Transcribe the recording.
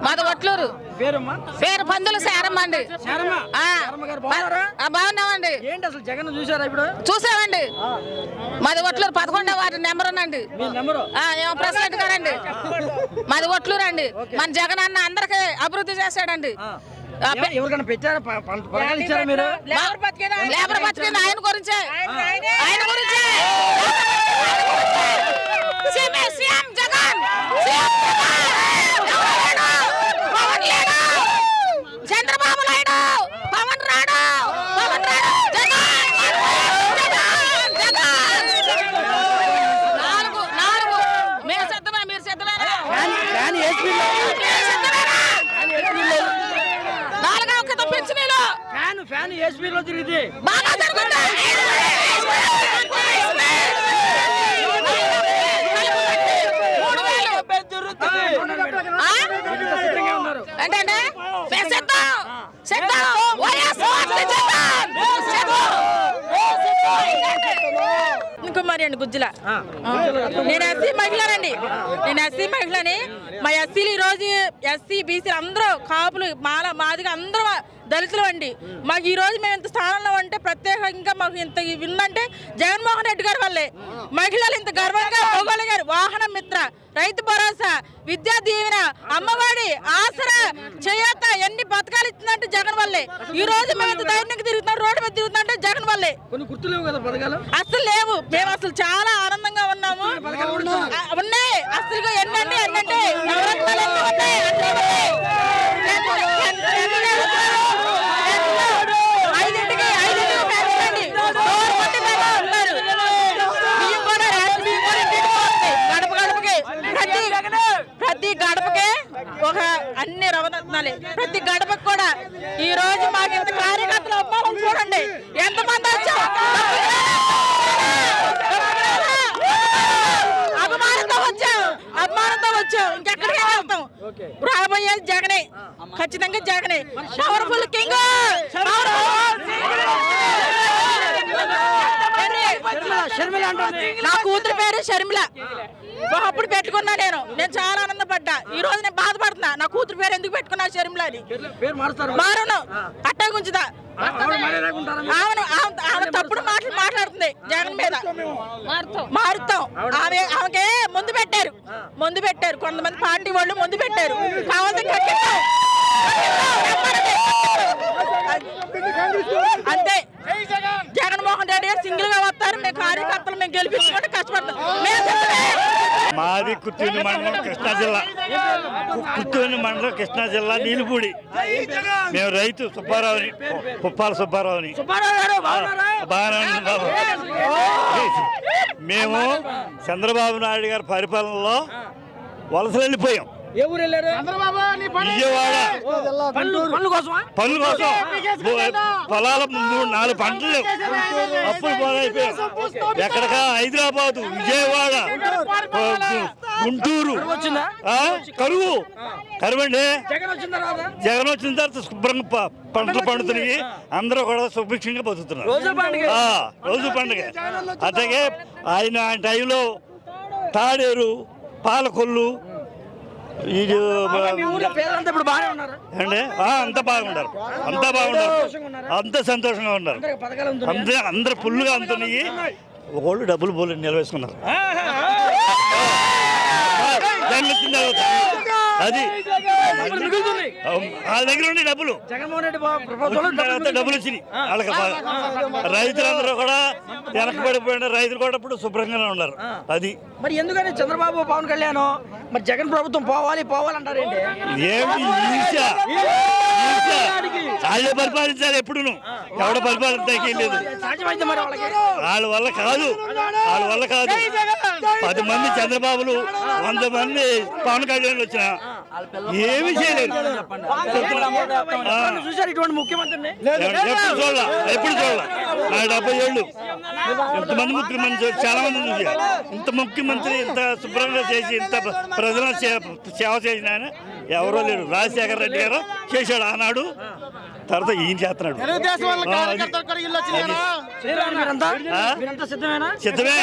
మాది ఒట్లూరు. పేరు పందులు శారమ్మ అండి. బాగున్నామండి. ఏంటి అసలు జగన్ చూసారా ఇప్పుడు? చూసామండి. మాది ఒట్లూరు 11వ వార్డు నెంబర్ ఉందండి. ప్రెసిడెంట్ గారండి. మాది ఒట్లూరు అండి. మన జగన్ అన్న అందరికి అభివృద్ధి చేశాడండి. ఎవరికైనా పెట్టారా? ఇచ్చారా మీరు? లేబర్ బతికింది ఆయన గురించే. సీఎం జగన్, చంద్రబాబు నాయుడు, పవన్ రాడు, నాలుగు మీరు సిద్ధమే, మీరు సిద్ధమేనా? నాలుగవ క్రితం పెంచినీళ్ళు ఫ్యాన్ ఏసీలో తిరిగింది బాగా జరుగుతుంది. ఏంటంటే కుమారి అండి గుజ్జుల. నేను ఎస్సీ మహిళనండి. మా ఎస్సీలు ఈ రోజు ఎస్సీ బీసీలు అందరూ కాపులు మాదిగా అందరూ దళితులు అండి. మాకు ఈ రోజు మేము ఇంత స్థానంలో ఉంటే ప్రత్యేకంగా మాకు ఇంత విందంటే జగన్మోహన్ రెడ్డి గారి వల్లే. మహిళలు ఇంత గర్వంగా పోగలిగారు. వాహన మిత్ర, రైతు భరోసా, విద్యా దీవెన, అమ్మఒడి, ఆసరా, చేయూత ఎన్ని పథకాలు ఇచ్చిందంటే జగన్ వల్లే. ఈ రోజు మేము ఇంత ధైర్యంగా తిరుగుతున్నాం, రోడ్డు మీద తిరుగుతుంటే జగన్ వల్లే. అసలు లేవు. మేము అసలు చాలా ఆనందంగా ఉన్నాము. ఉన్నాయి అసలు ఎన్నంటే నవరత్నాలు ఎన్ని ఉన్నాయి. ప్రతి గడపకే ఒక అన్ని రవరత్నాలే. ప్రతి గడపకు కూడా ఈ రోజు మాకు ఇంత కార్యకర్తలు అమ్మాలం చూడండి ఎంతమంది వచ్చాం. అభిమానంతో వచ్చాం. ఇంకెక్కడికే వెళ్తాం. రాబోయేది జగనే, ఖచ్చితంగా జగనే. Powerful king. నా కూతురు పేరు షర్మిల. అప్పుడు పెట్టుకున్నా నేను చాలా ఆనందపడ్డా. ఈ రోజు నేను బాధపడుతున్నా. నా కూతురు పేరు ఎందుకు పెట్టుకున్నా షర్మిల అని. మారును అట్టా గుంచుదా. ఆమె తప్పుడు మాటలు మాట్లాడుతుంది జగన్ మీద. మారుతాం. ఆమెకే ముందు పెట్టారు కొంతమంది పార్టీ వాళ్ళు ముందు పెట్టారు. కావాలని కట్టిస్తాం అంతే. జగన్మోహన్ రెడ్డి గారు సింగిల్ గా వస్తారు. మేము కార్యకర్తలు మేము గెలిపించుకుంటే కష్టపడతాం. మాది కుత్తూరు మండలం కృష్ణా జిల్లా నీలుపూడి. మేము రైతు సుబ్బారావుని, పుప్పాల సుబ్బారావుని. బాబు మేము చంద్రబాబు నాయుడు గారి పరిపాలనలో వలసలు వెళ్ళిపోయాం. విజయవాడ పనుల కోసం పొలాల 4 పంటలు అప్పులు పోలైపోయాం. ఎక్కడికా హైదరాబాద్, విజయవాడ, గుంటూరు కరువు అండి. జగన్ వచ్చిన తర్వాత శుభ్రంగా పంటలు పండుతున్నాయి. అందరూ కూడా సుభిక్షంగా బతుకుతున్నారు. రోజు పండుగ. అట్లాగే ఆయన టైంలో తాడేరు, పాలకొల్లు అండి అంతా బాగున్నారు. అంత సంతోషంగా ఉన్నారు. అందరు ఫుల్గా అందుతున్నాయి. ఒకళ్ళు డబ్బులు పోలు నిలవేసుకున్నారు. అది వాళ్ళ దగ్గర ఉండే డబ్బులు వచ్చినాయి వాళ్ళకి. రైతులందరూ కూడా వెనకబడిపోయిన రైతులు కూడా ఇప్పుడు శుభ్రంగానే ఉన్నారు. అది మరి ఎందుకని చంద్రబాబు, పవన్ కళ్యాణ్ మరి జగన్ ప్రభుత్వం పోవాలంటారేంటి? ఏమి వాళ్ళే పరిపాలించాలి. ఎప్పుడును ఎవడ పరిపాలించడానికి లేదు. వాళ్ళ వల్ల కాదు. 10 మంది చంద్రబాబులు, 100 మంది పవన్ కళ్యాణ్ వచ్చినా ఏమి చేయలేదు. ఇటువంటి ముఖ్యమంత్రిని ఎప్పుడు చూడాల. నా 70 ఏళ్ళు ఇంతమంది ముఖ్యమంత్రి చాలా మంది చూసి ఇంత ముఖ్యమంత్రి ఇంత శుభ్రంగా చేసి ఇంత ప్రజల సేవ చేసిన ఆయన ఎవరో లేరు. రాజశేఖర రెడ్డి గారు చేశాడు ఆనాడు. తర్వాత ఈయన చేస్తున్నాడు. సిద్ధమే.